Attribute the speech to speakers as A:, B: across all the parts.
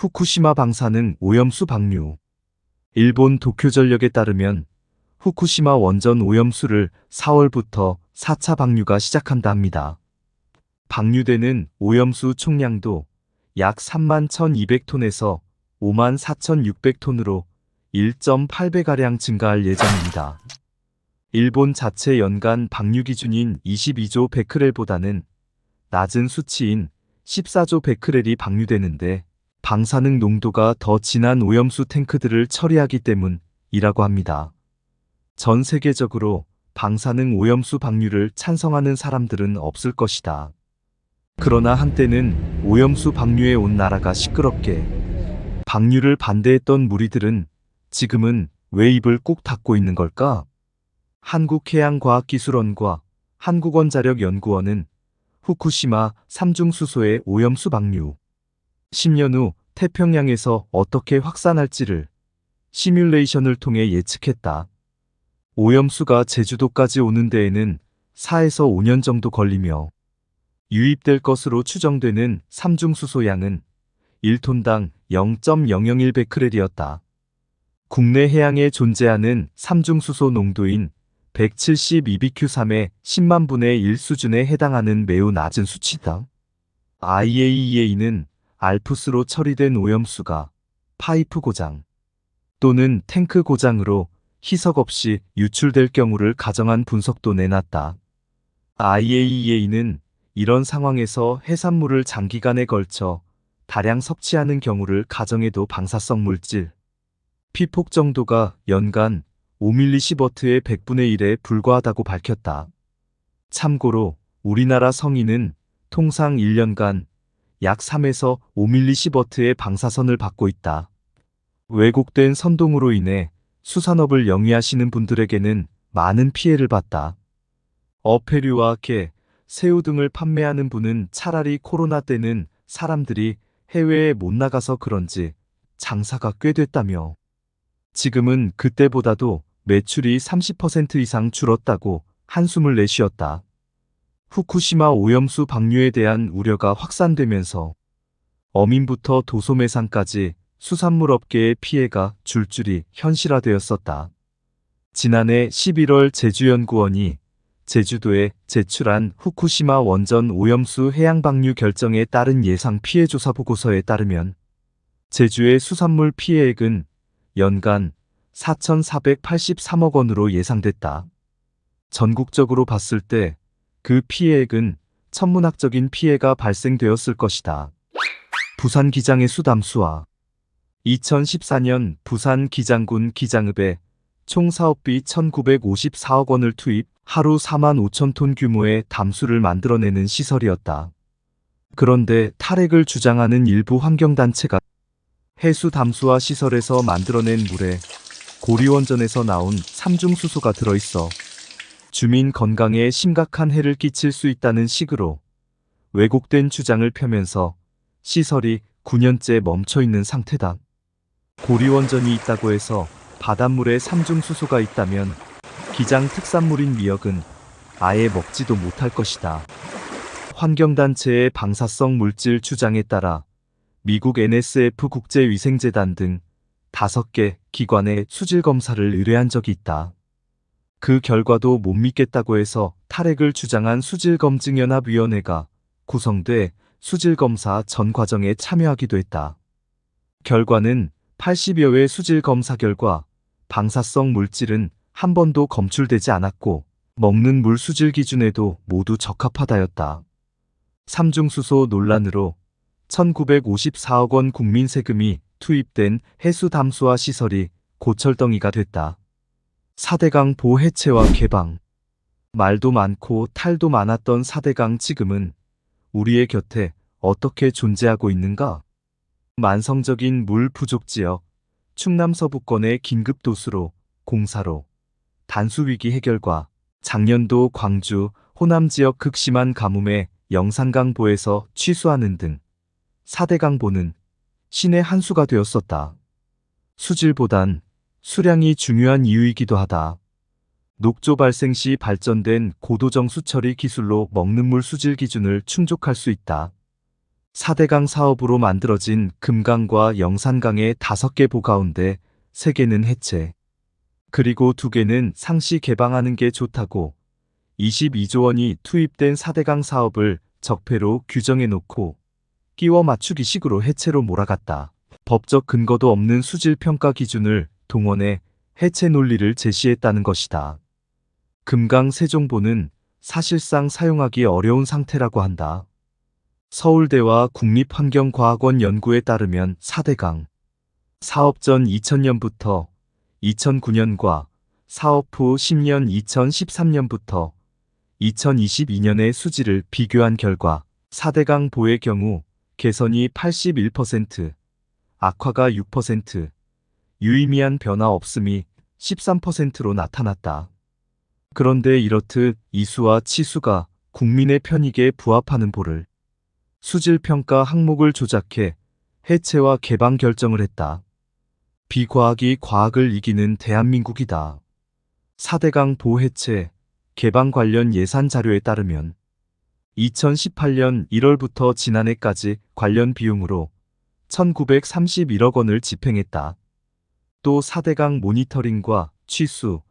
A: 후쿠시마 방사능 오염수 방류. 일본 도쿄전력에 따르면 후쿠시마 원전 오염수를 4월부터 4차 방류가 시작한다 합니다. 방류되는 오염수 총량도 약 31,200톤에서 54,600톤으로 1.8배가량 증가할 예정입니다. 일본 자체 연간 방류 기준인 22조 베크렐보다는 낮은 수치인 14조 베크렐이 방류되는데 방사능 농도가 더 진한 오염수 탱크들을 처리하기 때문이라고 합니다. 전 세계적으로 방사능 오염수 방류를 찬성하는 사람들은 없을 것이다. 그러나 한때는 오염수 방류에 온 나라가 시끄럽게 방류를 반대했던 무리들은 지금은 왜 입을 꾹 닫고 있는 걸까? 한국해양과학기술원과 한국원자력연구원은 후쿠시마 삼중수소의 오염수 방류 10년 후 태평양에서 어떻게 확산할지를 시뮬레이션을 통해 예측했다. 오염수가 제주도까지 오는 데에는 4에서 5년 정도 걸리며 유입될 것으로 추정되는 삼중수소 양은 1톤당 0.001베크렐이었다. 국내 해양에 존재하는 삼중수소 농도인 172bq3의 10만 분의 1 수준에 해당하는 매우 낮은 수치다. IAEA는 알프스로 처리된 오염수가 파이프 고장 또는 탱크 고장으로 희석 없이 유출될 경우를 가정한 분석도 내놨다. IAEA는 이런 상황에서 해산물을 장기간에 걸쳐 다량 섭취하는 경우를 가정해도 방사성 물질 피폭 정도가 연간 5mS의 100분의 1에 불과하다고 밝혔다. 참고로 우리나라 성인은 통상 1년간 약 3에서 5mS의 방사선을 받고 있다. 왜곡된 선동으로 인해 수산업을 영위하시는 분들에게는 많은 피해를 봤다. 어패류와 게, 새우 등을 판매하는 분은 차라리 코로나 때는 사람들이 해외에 못 나가서 그런지 장사가 꽤 됐다며 지금은 그때보다도 매출이 30% 이상 줄었다고 한숨을 내쉬었다. 후쿠시마 오염수 방류에 대한 우려가 확산되면서 어민부터 도소매상까지 수산물 업계의 피해가 줄줄이 현실화되었었다. 지난해 11월 제주연구원이 제주도에 제출한 후쿠시마 원전 오염수 해양 방류 결정에 따른 예상 피해 조사 보고서에 따르면 제주의 수산물 피해액은 연간 4,483억 원으로 예상됐다. 전국적으로 봤을 때 그 피해액은 천문학적인 피해가 발생되었을 것이다. 부산 기장의 수 담수화 2014년 부산 기장군 기장읍에 총 사업비 1,954억 원을 투입 하루 4만 5천 톤 규모의 담수를 만들어내는 시설이었다. 그런데 탈핵을 주장하는 일부 환경단체가 해수 담수화 시설에서 만들어낸 물에 고리원전에서 나온 삼중수소가 들어있어 주민 건강에 심각한 해를 끼칠 수 있다는 식으로 왜곡된 주장을 펴면서 시설이 9년째 멈춰있는 상태다. 고리원전이 있다고 해서 바닷물에 삼중수소가 있다면 기장 특산물인 미역은 아예 먹지도 못할 것이다. 환경단체의 방사성 물질 주장에 따라 미국 NSF 국제위생재단 등 5개 기관에 수질 검사를 의뢰한 적이 있다. 그 결과도 못 믿겠다고 해서 탈핵을 주장한 수질검증연합위원회가 구성돼 수질검사 전 과정에 참여하기도 했다. 결과는 80여 회 수질검사 결과 방사성 물질은 한 번도 검출되지 않았고 먹는 물 수질 기준에도 모두 적합하다였다. 삼중수소 논란으로 1,954억 원 국민 세금이 투입된 해수 담수화 시설이 고철덩이가 됐다. 4대강 보 해체와 개방. 말도 많고 탈도 많았던 4대강 지금은 우리의 곁에 어떻게 존재하고 있는가? 만성적인 물 부족 지역, 충남 서부권의 긴급도수로, 공사로, 단수위기 해결과 작년도 광주, 호남 지역 극심한 가뭄에 영산강보에서 취수하는 등 4대강보는 신의 한 수가 되었었다. 수질보단 수량이 중요한 이유이기도 하다. 녹조 발생 시 발전된 고도정 수처리 기술로 먹는 물 수질 기준을 충족할 수 있다. 4대강 사업으로 만들어진 금강과 영산강의 5개 보 가운데 3개는 해체. 그리고 2개는 상시 개방하는 게 좋다고 22조 원이 투입된 4대강 사업을 적폐로 규정해 놓고 끼워 맞추기식으로 해체로 몰아갔다. 법적 근거도 없는 수질 평가 기준을 동원해 해체 논리를 제시했다는 것이다. 금강 세종보는 사실상 사용하기 어려운 상태라고 한다. 서울대와 국립환경과학원 연구에 따르면 4대강 사업 전 2000년부터 2009년과 사업 후 10년 2013년부터 2022년의 수질을 비교한 결과 4대강 보의 경우 개선이 81%, 악화가 6%, 유의미한 변화 없음이 13%로 나타났다. 그런데 이렇듯 이수와 치수가 국민의 편익에 부합하는 보를 수질평가 항목을 조작해 해체와 개방 결정을 했다. 비과학이 과학을 이기는 대한민국이다. 4대강 보 해체, 개방 관련 예산 자료에 따르면 2018년 1월부터 지난해까지 관련 비용으로 1931억 원을 집행했다. 또 4대강 모니터링과 취수,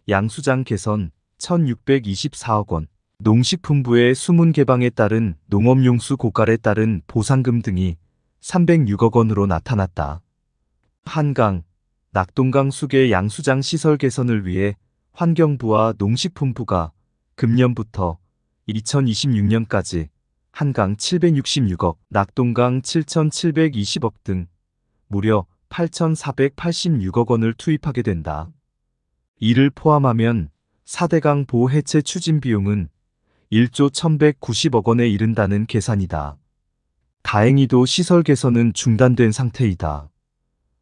A: 양수장 개선 1624억 원, 농식품부의 수문 개방에 따른 농업용수 고갈에 따른 보상금 등이 306억 원으로 나타났다. 한강, 낙동강 수계 양수장 시설 개선을 위해 환경부와 농식품부가 금년부터 2026년까지 한강 766억, 낙동강 7,720억 등 무려 8,486억 원을 투입하게 된다. 이를 포함하면 4대강 보 해체 추진 비용은 1조 1,190억 원에 이른다는 계산이다. 다행히도 시설 개선은 중단된 상태이다.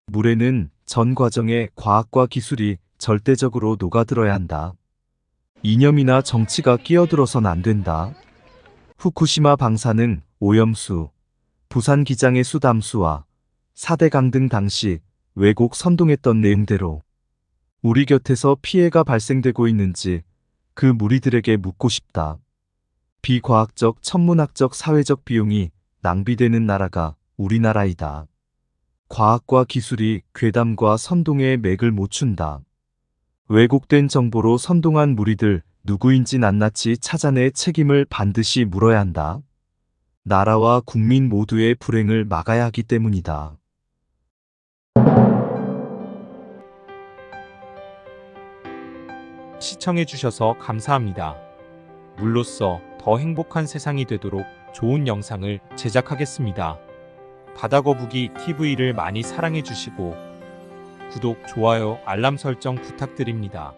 A: 물에는 전 과정에 과학과 기술이 절대적으로 녹아들어야 한다. 이념이나 정치가 끼어들어선 안 된다. 후쿠시마 방사능, 오염수, 부산 기장의 수담수와 4대강 등 당시 왜곡 선동했던 내용대로 우리 곁에서 피해가 발생되고 있는지 그 무리들에게 묻고 싶다. 비과학적, 천문학적, 사회적 비용이 낭비되는 나라가 우리나라이다. 과학과 기술이 괴담과 선동의 맥을 못 춘다. 왜곡된 정보로 선동한 무리들 누구인지 낱낱이 찾아내 책임을 반드시 물어야 한다. 나라와 국민 모두의 불행을 막아야 하기 때문이다.
B: 시청해주셔서 감사합니다. 물로써 더 행복한 세상이 되도록 좋은 영상을 제작하겠습니다. 바다거북이 TV를 많이 사랑해주시고 구독, 좋아요, 알람 설정 부탁드립니다.